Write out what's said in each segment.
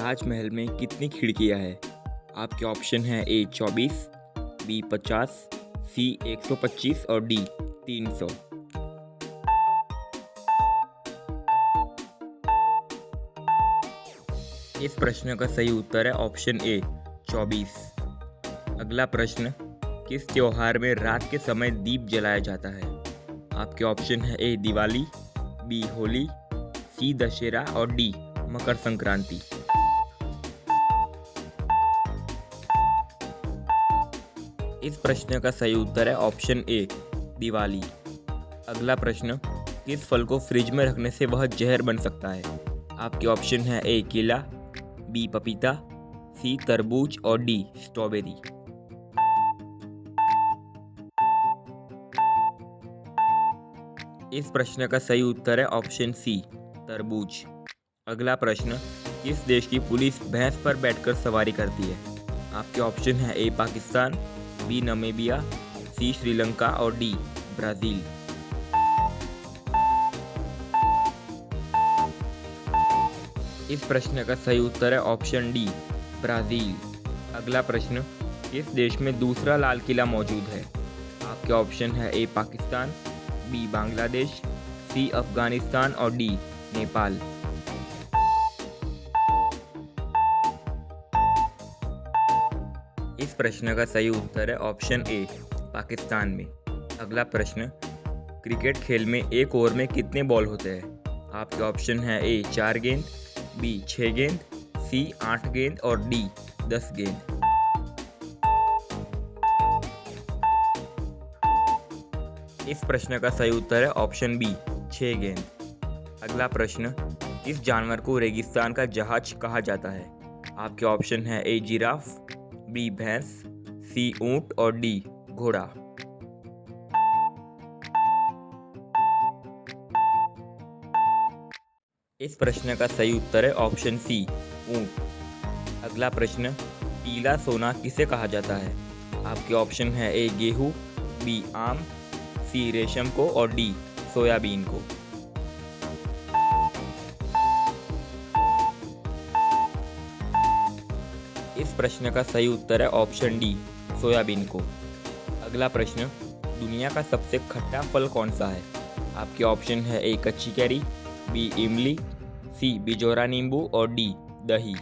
ताजमहल में कितनी खिड़कियां हैं? आपके ऑप्शन है ए 24, बी 50, सी 125 और डी 300। इस प्रश्न का सही उत्तर है ऑप्शन ए 24। अगला प्रश्न, किस त्योहार में रात के समय दीप जलाया जाता है? आपके ऑप्शन है ए दिवाली, बी होली, सी दशहरा और डी मकर संक्रांति। इस प्रश्न का सही उत्तर है ऑप्शन ए दिवाली। अगला प्रश्न, किस फल को फ्रिज में रखने से वह जहर बन सकता है? आपके ऑप्शन है ए केला, बी पपीता, सी तरबूज और डी स्ट्रॉबेरी। इस प्रश्न का सही उत्तर है ऑप्शन सी तरबूज। अगला प्रश्न, किस देश की पुलिस भैंस पर बैठकर सवारी करती है? आपके ऑप्शन है ए पाकिस्तान, बी नामीबिया, सी श्रीलंका और डी ब्राज़ील। इस प्रश्न का सही उत्तर है ऑप्शन डी ब्राज़ील। अगला प्रश्न, किस देश में दूसरा लाल किला मौजूद है? आपके ऑप्शन है ए पाकिस्तान, बी बांग्लादेश, सी अफगानिस्तान और डी नेपाल। इस प्रश्न का सही उत्तर है ऑप्शन ए पाकिस्तान में। अगला प्रश्न, क्रिकेट खेल में एक ओवर में कितने बॉल होते हैं? आपके ऑप्शन है ए 4 गेंद, बी 6 गेंद, सी 8 गेंद और डी 10 गेंद। इस प्रश्न का सही उत्तर है ऑप्शन बी 6 गेंद। अगला प्रश्न, किस जानवर को रेगिस्तान का जहाज कहा जाता है? आपके ऑप्शन है ए जिराफ, बी भैंस, सी ऊंट और डी घोड़ा। इस प्रश्न का सही उत्तर है ऑप्शन सी ऊंट। अगला प्रश्न, पीला सोना किसे कहा जाता है? आपके ऑप्शन है ए गेहूं, बी आम, सी रेशम को और डी सोयाबीन को। इस प्रश्न का सही उत्तर है ऑप्शन डी सोयाबीन को। अगला प्रश्न, दुनिया का सबसे खट्टा फल कौन सा है? आपके ऑप्शन है ए कच्ची कैरी, बी इमली, सी बिजोरा नींबू और डी दही।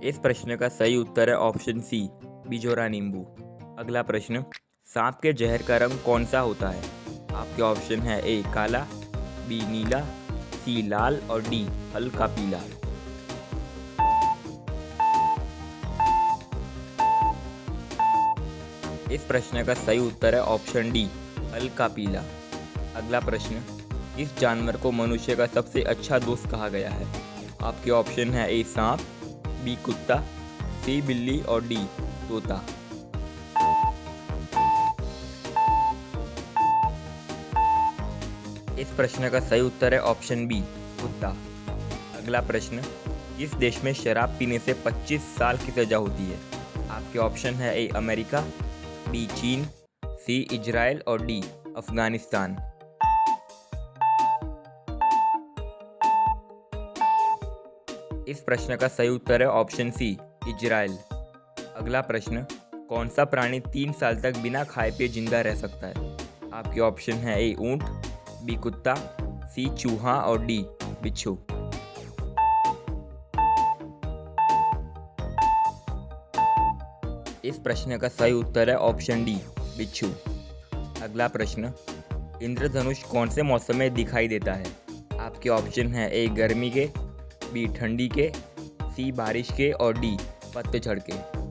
इस प्रश्न का सही उत्तर है ऑप्शन सी बिजोरा नींबू। अगला प्रश्न, सांप के जहर का रंग कौन सा होता है? आपके ऑप्शन है ए काला, बी नीला, सी लाल और डी हल्का पीला। इस प्रश्न का सही उत्तर है ऑप्शन डी हल्का पीला। अगला प्रश्न, किस जानवर को मनुष्य का सबसे अच्छा दोस्त कहा गया है? आपके ऑप्शन है ए सांप, बी कुत्ता, सी बिल्ली और डी तोता। इस प्रश्न का सही उत्तर है ऑप्शन बी कुत्ता। अगला प्रश्न, किस देश में शराब पीने से 25 साल की सजा होती है? आपके ऑप्शन है ए अमेरिका, बी चीन, सी इजराइल और डी अफगानिस्तान। इस प्रश्न का सही उत्तर है ऑप्शन सी इजराइल। अगला प्रश्न, कौन सा प्राणी 3 साल तक बिना खाए पिए जिंदा रह सकता है? आपके ऑप्शन है ए ऊंट, बी कुत्ता, सी चूहा और डी बिच्छू। इस प्रश्न का सही उत्तर है ऑप्शन डी बिच्छू। अगला प्रश्न, इंद्रधनुष कौन से मौसम में दिखाई देता है? आपके ऑप्शन है ए गर्मी के, बी ठंडी के, सी बारिश के और डी पतझड़ के।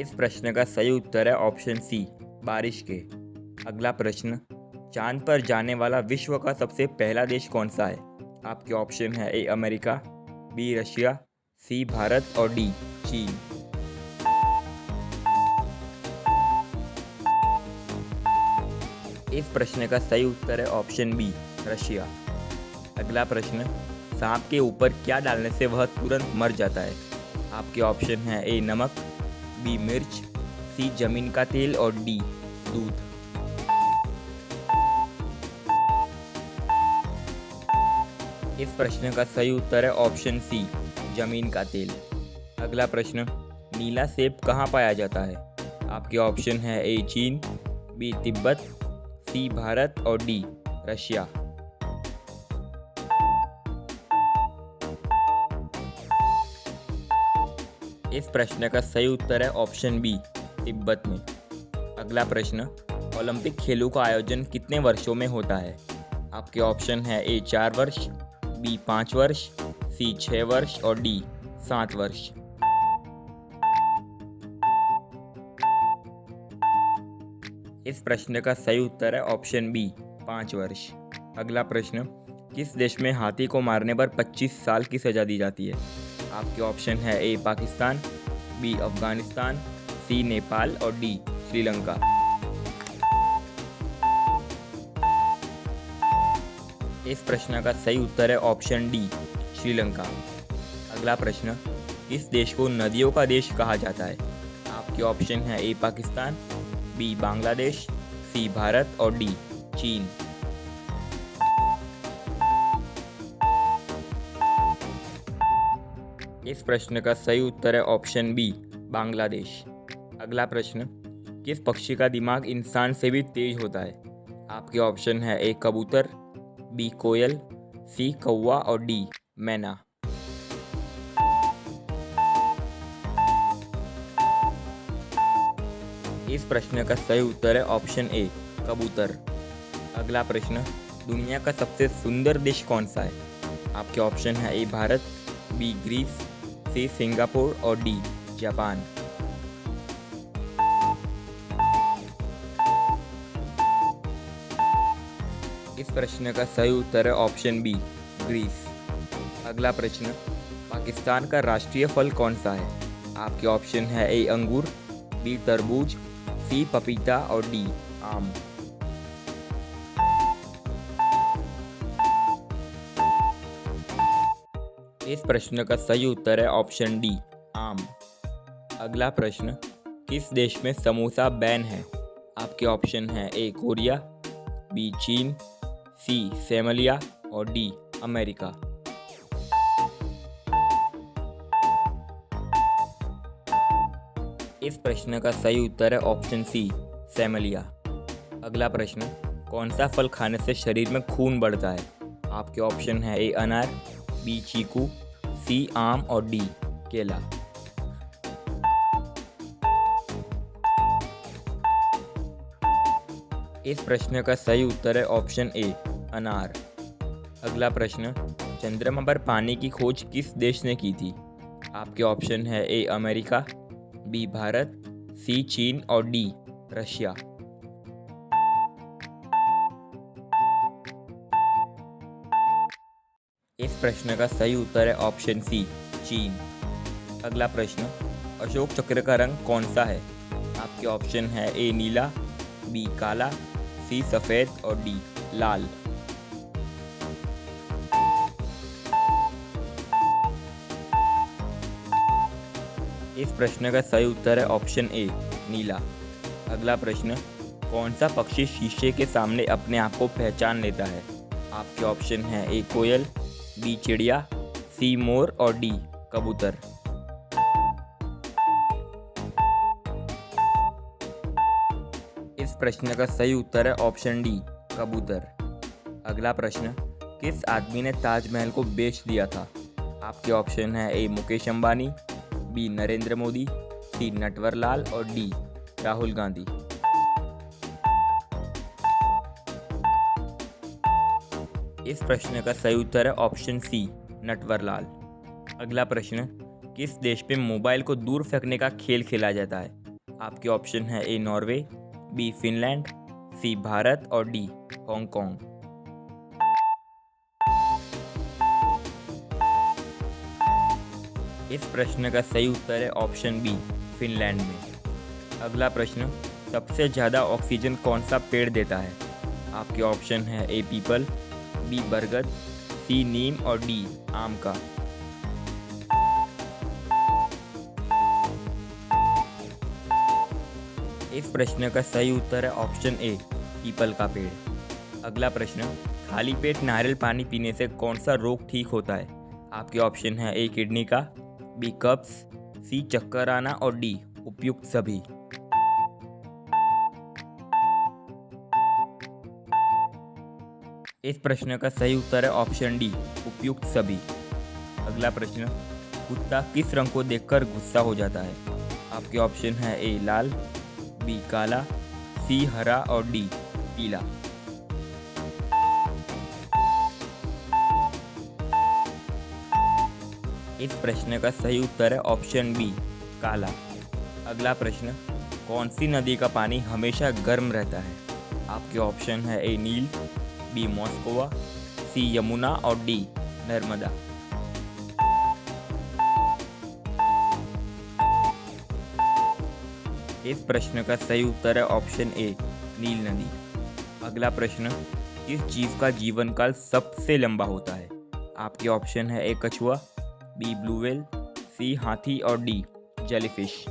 इस प्रश्न का सही उत्तर है ऑप्शन सी बारिश के। अगला प्रश्न, चांद पर जाने वाला विश्व का सबसे पहला देश कौन सा है? आपके ऑप्शन है ए अमेरिका, बी रशिया, सी भारत और डी चीन। इस प्रश्न का सही उत्तर है ऑप्शन बी रशिया। अगला प्रश्न, सांप के ऊपर क्या डालने से वह तुरंत मर जाता है? आपके ऑप्शन है ए नमक, बी मिर्च, सी जमीन का तेल और डी दूध। इस प्रश्न का सही उत्तर है ऑप्शन सी जमीन का तेल। अगला प्रश्न, नीला सेब कहाँ पाया जाता है? आपके ऑप्शन है ए चीन, बी तिब्बत, सी भारत और डी रशिया। इस प्रश्न का सही उत्तर है ऑप्शन बी तिब्बत में। अगला प्रश्न, ओलंपिक खेलों का आयोजन कितने वर्षों में होता है? आपके ऑप्शन है ए 4 वर्ष, बी 5 वर्ष, सी 6 वर्ष और डी 7 वर्ष। इस प्रश्न का सही उत्तर है ऑप्शन बी 5 वर्ष। अगला प्रश्न, किस देश में हाथी को मारने पर 25 साल की सजा दी जाती है? आपके ऑप्शन है ए पाकिस्तान, बी अफगानिस्तान, सी नेपाल और डी श्रीलंका। इस प्रश्न का सही उत्तर है ऑप्शन डी श्रीलंका। अगला प्रश्न, किस देश को नदियों का देश कहा जाता है? आपके ऑप्शन है ए पाकिस्तान, बी बांग्लादेश, सी भारत और डी चीन। इस प्रश्न का सही उत्तर है ऑप्शन बी बांग्लादेश। अगला प्रश्न, किस पक्षी का दिमाग इंसान से भी तेज होता है? आपके ऑप्शन है ए कबूतर, बी कोयल, सी कौवा और डी मैना। इस प्रश्न का सही उत्तर है ऑप्शन ए कबूतर। अगला प्रश्न, दुनिया का सबसे सुंदर देश कौन सा है? आपके ऑप्शन है A Bharat, B Greece, C Singapore और डी जापान। इस प्रश्न का सही उत्तर है ऑप्शन बी ग्रीस। अगला प्रश्न, पाकिस्तान का राष्ट्रीय फल कौन सा है? आपके ऑप्शन है ए अंगूर, बी तरबूज, सी पपीता और डी आम। इस प्रश्न का सही उत्तर है ऑप्शन डी आम। अगला प्रश्न, किस देश में समोसा बैन है? आपके ऑप्शन है ए कोरिया, बी चीन, सी सोमालिया और डी अमेरिका। इस प्रश्न का सही उत्तर है ऑप्शन सी सोमालिया। अगला प्रश्न, कौन सा फल खाने से शरीर में खून बढ़ता है? आपके ऑप्शन है ए अनार, बी चीकू, सी आम और डी केला। इस प्रश्न का सही उत्तर है ऑप्शन ए अनार। अगला प्रश्न, चंद्रमा पर पानी की खोज किस देश ने की थी? आपके ऑप्शन है ए अमेरिका, बी भारत, सी चीन और डी रशिया। इस प्रश्न का सही उत्तर है ऑप्शन सी चीन। अगला प्रश्न, अशोक चक्र का रंग कौन सा है? आपके ऑप्शन है ए नीला, बी काला, सी सफेद और डी लाल। इस प्रश्न का सही उत्तर है ऑप्शन ए नीला। अगला प्रश्न, कौन सा पक्षी शीशे के सामने अपने आप को पहचान लेता है? आपके ऑप्शन है ए कोयल, बी चिड़िया, सी मोर और डी कबूतर। इस प्रश्न का सही उत्तर है ऑप्शन डी कबूतर। अगला प्रश्न, किस आदमी ने ताजमहल को बेच दिया था? आपके ऑप्शन है ए मुकेश अंबानी, बी नरेंद्र मोदी, सी नटवरलाल और डी राहुल गांधी। इस प्रश्न का सही उत्तर है ऑप्शन सी नटवरलाल। अगला प्रश्न, किस देश में मोबाइल को दूर फेंकने का खेल खेला जाता है? आपके ऑप्शन है ए नॉर्वे, बी फिनलैंड, सी भारत और डी हांगकांग। इस प्रश्न का सही उत्तर है ऑप्शन बी फिनलैंड में। अगला प्रश्न, सबसे ज़्यादा ऑक्सीजन कौन सा पेड़ देता है? आपके ऑप्शन है ए पीपल, बी बरगद, सी नीम और डी आम का। इस प्रश्न का सही उत्तर है ऑप्शन ए, पीपल का पेड़। अगला प्रश्न, खाली पेट नारियल पानी पीने से कौन सा रोग ठीक होता है? आपके ऑप्शन है ए, किडनी का, बी, कब्ज, सी, चक्कर आना और डी, उपयुक्त सभी। इस प्रश्न का सही उत्तर है ऑप्शन डी, उपयुक्त सभी। अगला प्रश्न, कुत्ता किस रंग को देखकर गुस्सा हो जाता है? आपके ऑप्शन है ए, लाल, बी, काला, सी, हरा और डी, पीला। इस प्रश्न का सही उत्तर है ऑप्शन बी, काला। अगला प्रश्न, कौन सी नदी का पानी हमेशा गर्म रहता है? आपके ऑप्शन है ए, नील, बी, मॉस्कोवा, सी, यमुना और डी, नर्मदा। इस प्रश्न का सही उत्तर है ऑप्शन ए, नील नदी। अगला प्रश्न, किस जीव का जीवन काल सबसे लंबा होता है? आपके ऑप्शन है ए, कछुआ, बी, ब्लू व्हेल, सी, हाथी और डी, जेलीफिश।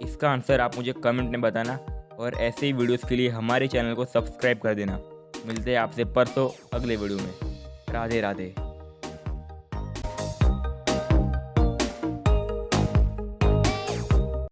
इसका आंसर आप मुझे कमेंट में बताना और ऐसे ही वीडियोस के लिए हमारे चैनल को सब्सक्राइब कर देना। मिलते हैं आपसे परसों अगले वीडियो में। राधे राधे।